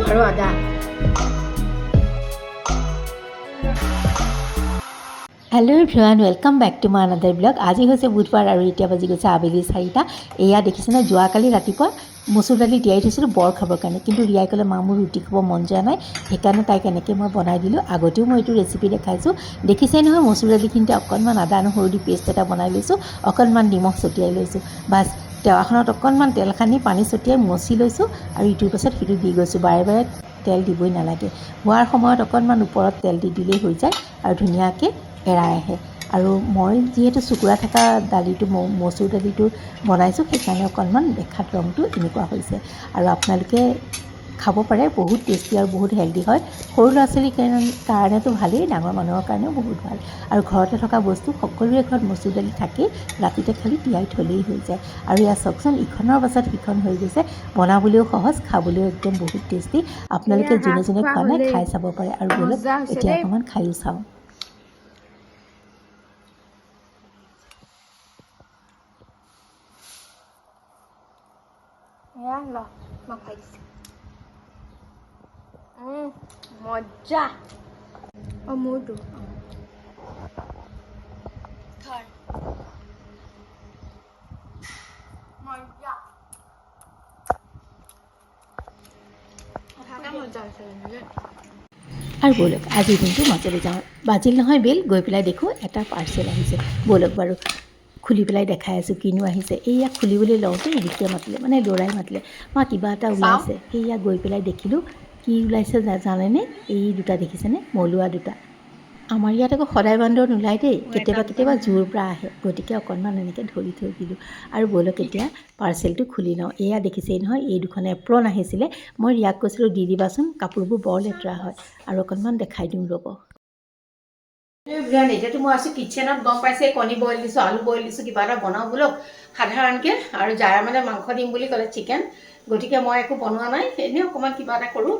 আৰু আদা। Hello' everyone, welcome back to my another blog. আজি হৈছে বুধবাৰ আৰু এতিয়া বাজি গৈছে আবেলি 4টা। এয়া দেখিছেনে, যোৱাকালি ৰাতিপুৱা মচুৰ দালি তিয়াই থৈছিলোঁ বৰ খাবৰ কাৰণে, কিন্তু ৰিয়াই ক'লে মা মোৰ ৰুটি খাব মন যোৱা নাই, সেইকাৰণে তাইক এনেকৈ মই বনাই দিলোঁ। আগতেও মই এইটো ৰেচিপি দেখাইছোঁ, দেখিছেই নহয়। মচুৰ দালিখিনিতে অকণমান আদা নহৰু দি পেষ্ট এটা বনাই লৈছোঁ, অকণমান নিমখ ছটিয়াই লৈছোঁ। বাছ টাৱাখনত অকণমান তেল সানি পানী ছটিয়াই মচি লৈছোঁ আৰু ইটোৰ পাছত সিটো দি গৈছোঁ। বাৰে বাৰে তেল দিবই নালাগে, হোৱাৰ সময়ত অকণমান ওপৰত তেল দি দিলেই হৈ যায় আৰু ধুনীয়াকৈ এৰাই আহে। আৰু মই যিহেতু চুকুৰা থকা দালিটো মচুৰ দালিটো বনাইছোঁ, সেইকাৰণে অকণমান দেখাত ৰংটো এনেকুৱা হৈছে। আৰু আপোনালোকে খাব পাৰে, বহুত টেষ্টি আৰু বহুত হেল্ডি হয়। সৰু ল'ৰা ছোৱালীৰ কাৰণেতো ভালেই, ডাঙৰ মানুহৰ কাৰণেও বহুত ভাল। আৰু ঘৰতে থকা বস্তু, সকলোৰে ঘৰত মচুৰ দালি থাকেই, ৰাতিতে খালি তিয়াই থ'লেই হৈ যায়। আৰু ইয়াত চাওকচোন, ইখনৰ পাছত সিখন হৈ গৈছে। বনাবলৈও সহজ, খাবলৈও একদম বহুত টেষ্টি। আপোনালোকে যোনে যোনে খোৱা নাই খাই চাব পাৰে। আৰু বলক এতিয়া অকণমান খায়ো চাওঁ। এয়া ল, মই খাই দিছোঁ। মজা। মোৰতো ধৰ মজা। মজা হৈছে। আৰু ব'লক আজিৰ দিনটো মাজলৈ যাওঁ। বাজিল নহয় বেল, গৈ পেলাই দেখোঁ এটা পাৰ্চেল আহিছে। ব'লক বাৰু খুলি পেলাই দেখাই আছোঁ কিনো আহিছে। এইয়া খুলিবলৈ লওঁতে ৰিকিয়ে মাতিলে, মানে ল'ৰাই মাতিলে, মা কিবা এটা ওলাইছে। সেইয়া গৈ পেলাই দেখিলোঁ, কি ওলাইছে জানেনে? এই দুটা দেখিছেনে, মলুৱা দুটা। আমাৰ ইয়াত আকৌ সদায় বান্দৰ নোলায় দেই, কেতিয়াবা কেতিয়াবা জোৰ পৰা আহে, গতিকে অকণমান এনেকৈ ধৰি থৈ দিলোঁ। আৰু ব'লক এতিয়া পাৰ্চেলটো খুলি লওঁ। এয়া দেখিছেই নহয়, এই দুখন এপ্ৰন আহিছিলে। মই ৰিয়াক কৈছিলোঁ দি দিবাচোন, কাপোৰবোৰ বৰ লেতেৰা হয়। আৰু অকণমান দেখাই দিওঁ ৰ'ব। এতিয়াতো মই আছোঁ কিটচেনত, গম পাইছে। কণী বইল দিছোঁ, আলু বইল দিছোঁ, কিবা এটা বনাওঁ বোলক সাধাৰণকৈ। আৰু জাৰা মানে মাংস দিম বুলি ক'লে, চিকেন, গতিকে মই একো বনোৱা নাই, এনেই অকণমান কিবা এটা কৰোঁ,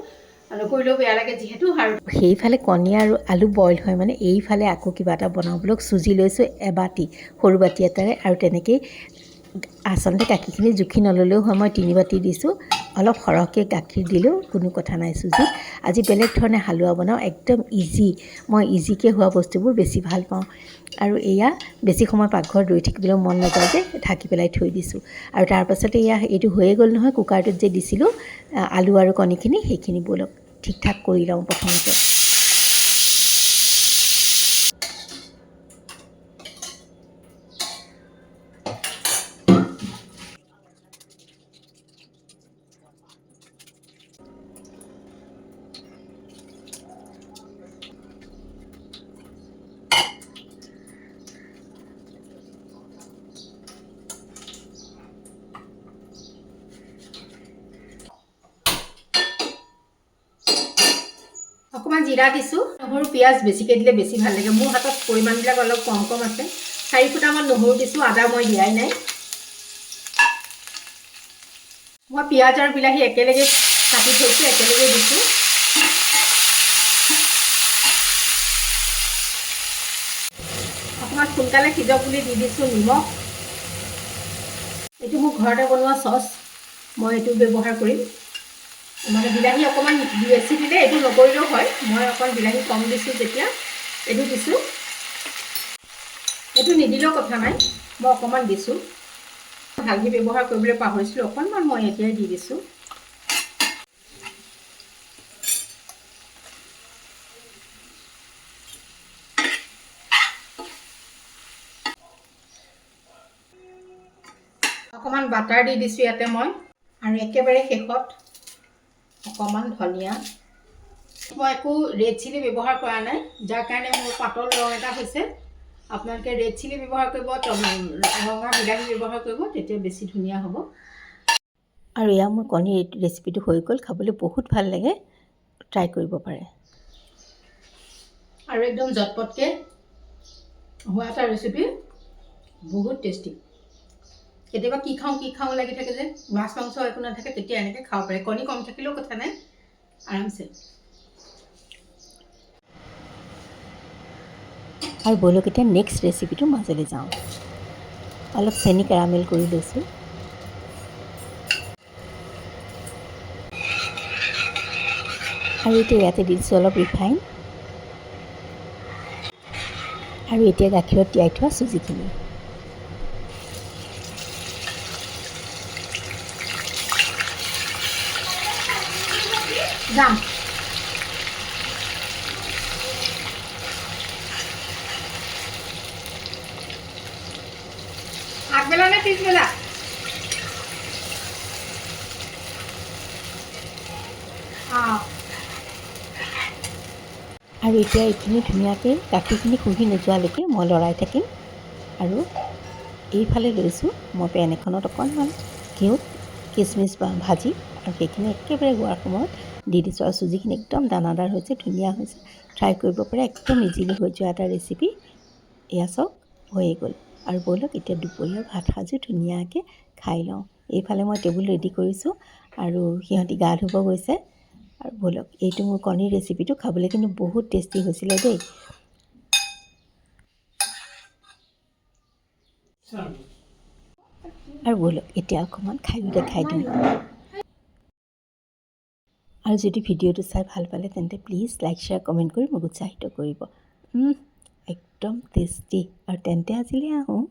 নকৰিলেও বেয়া লাগে যিহেতু। আৰু সেইফালে কণী আৰু আলু বইল হয় মানে, এইফালে আকৌ কিবা এটা বনাওঁ বোলক। চুজি লৈছোঁ এবাটি, সৰু বাতি এটাৰে, আৰু তেনেকেই আচলতে গাখীৰখিনি জুখি নল'লেও হয়, মই 3 বাতি দিছোঁ। অলপ সৰহকৈ গাখীৰ দিলেও কোনো কথা নাই চুজিত। আজি বেলেগ ধৰণে হালোৱা বনাওঁ, একদম ইজি। মই ইজিকৈ হোৱা বস্তুবোৰ বেছি ভাল পাওঁ। আৰু এয়া বেছি সময় পাকঘৰত ৰৈ থাকিবলৈও মন নাযায় যে, ঢাকি পেলাই থৈ দিছোঁ। আৰু তাৰপাছতে এয়া এইটো হৈয়ে গ'ল নহয়, কুকাৰটোত যে দিছিলোঁ আলু আৰু কণীখিনি, সেইখিনি ব'লক ঠিক ঠাক কৰি লওঁ প্ৰথমতে। অকণমান জিৰা দিছোঁ, নহৰু পিঁয়াজ বেছিকৈ দিলে বেছি ভাল লাগে। মোৰ হাতত পৰিমাণবিলাক অলপ কম কম আছে। 4 ফুটামান নহৰু দিছোঁ, আদা মই দিয়াই নাই। মই পিঁয়াজ আৰু বিলাহী একেলগে কাটি থৈছোঁ, একেলগে দিছোঁ। অকণমান সোনকালে সিজক বুলি দি দিছোঁ নিমখ। এইটো মোৰ ঘৰতে বনোৱা চচ, মই এইটো ব্যৱহাৰ কৰিম। মানে বিলাহী অকণমান বেছি দিলে এইটো নকৰিলেও হয়, মই অকণ বিলাহী কম দিছোঁ যেতিয়া এইটো দিছোঁ। এইটো নিদিলেও কথা নাই, মই অকণমান দিছোঁ। হালধি ব্যৱহাৰ কৰিবলৈ পাহৰিছিলোঁ, অকণমান মই এতিয়াই দি দিছোঁ। অকণমান বাটাৰ দি দিছোঁ ইয়াতে মই, আৰু একেবাৰে শেষত অকণমান ধনিয়া। মই একো ৰেড চিলি ব্যৱহাৰ কৰা নাই, যাৰ কাৰণে মোৰ পাতল ৰং এটা হৈছে। আপোনালোকে ৰেড চিলি ব্যৱহাৰ কৰিব, ৰঙা বিলাহী ব্যৱহাৰ কৰিব, তেতিয়া বেছি ধুনীয়া হ'ব। আৰু এয়া মোৰ কণীৰ ৰেচিপিটো হৈ গ'ল, খাবলৈ বহুত ভাল লাগে, ট্ৰাই কৰিব পাৰে। আৰু একদম জটপটকৈ হোৱা এটা ৰেচিপি, বহুত টেষ্টি। কেতিয়াবা কি খাওঁ লাগি থাকে যে, মাছ মাংস একো নাথাকে, তেতিয়া এনেকৈ খাব পাৰে। কণী কম থাকিলেও কথা নাই, আৰামছে। আৰু ব'লক এতিয়া নেক্সট ৰেচিপিটোৰ মাজলৈ যাওঁ। অলপ চেনি কেৰামেল কৰি লৈছোঁ। আৰু এতিয়া ইয়াতে দি দিছোঁ অলপ ৰিফাইন আৰু এতিয়া গাখীৰত তিয়াই থোৱা চুজিখিনি। যাম আগবেলা নে পিছবেলা? আৰু এতিয়া এইখিনি ধুনীয়াকৈ গাখীৰখিনি শুহি নোযোৱালৈকে মই লৰাই থাকিম। আৰু এইফালে লৈছোঁ মই পেন এখনত অকণমান ঘিউত কিচমিচ ভাজি আৰু সেইখিনি একেবাৰে হোৱাৰ সময়ত দি দিছোঁ। আৰু চুজিখিনি একদম দানাদাৰ হৈছে, ধুনীয়া হৈছে, ট্ৰাই কৰিব পাৰে, একদম ইজিলি হৈ যোৱা এটা ৰেচিপি। এয়া চাওক হৈয়ে গ'ল। আৰু ব'লক এতিয়া দুপৰীয়াৰ ভাত সাজো ধুনীয়াকৈ খাই লওঁ। এইফালে মই টেবুল ৰেডি কৰিছোঁ আৰু সিহঁতি গা ধুব গৈছে। আৰু ব'লক, এইটো মোৰ কণীৰ ৰেচিপিটো খাবলৈ কিন্তু বহুত টেষ্টি হৈছিলে দেই। আৰু ব'লক এতিয়া অকণমান খায়ো দেখাই দিওঁ। আৰু যদি ভিডিঅ'টো চাই ভাল পালে তেন্তে প্লিজ লাইক, শ্বেয়াৰ, কমেণ্ট কৰি মোক উৎসাহিত কৰিব। একদম টেষ্টি। আৰু তেন্তে আজিলৈ আহোঁ।